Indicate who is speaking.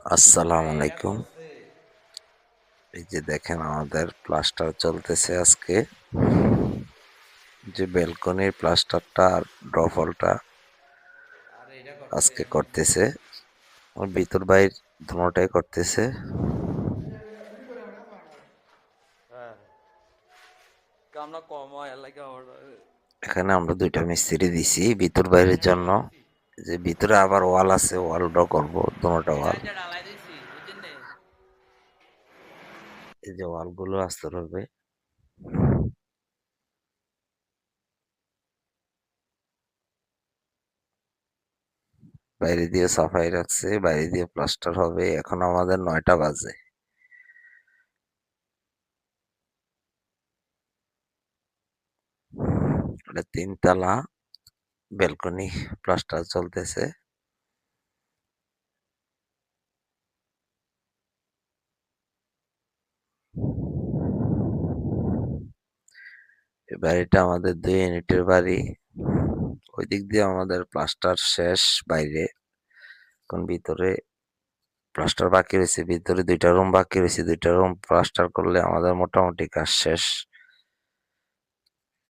Speaker 1: আসসালামু আলাইকুম। এই যে দেখেন আমাদের প্লাস্টার চলতেছে আজকে। যে ব্যালকনির প্লাস্টারটা আর ড্রফলটা আজকে করতেছে। ওর ভিতর বাইর দোনোটাই করতেছে।
Speaker 2: হ্যাঁ, কামনা কম হয় এর লাগে আমার
Speaker 1: এখানে আমরা ২ টা মিস্ত্রি দিছি ভিতর বাইরের জন্য। যে ভিতরে আবার ওয়াল আছে, ওয়ালটাও করবো, দোনোটা ওয়াল।
Speaker 2: এটা ঢালাই দিছি বুঝছেন নে?
Speaker 1: এই যে ওয়ালগুলো আস্তে হবে। বাইরে দিয়ে সাফাই রাখছে, বাইরে দিয়ে প্লাস্টার হবে। এখন আমাদের ৯টা বাজে। এটা ৩ তলা ব্যালকনি প্লাস্টার চলতেছে। এই বাড়িটা আমাদের ২ ইউনিটের বাড়ি। ওই দিক দিয়ে আমাদের প্লাস্টার শেষ বাইরে। এখন ভিতরে প্লাস্টার বাকি রয়েছে। ভিতরে ২টা রুম বাকি রয়েছে। ২টা রুম প্লাস্টার করলে আমাদের মোটামুটি কাজ শেষ।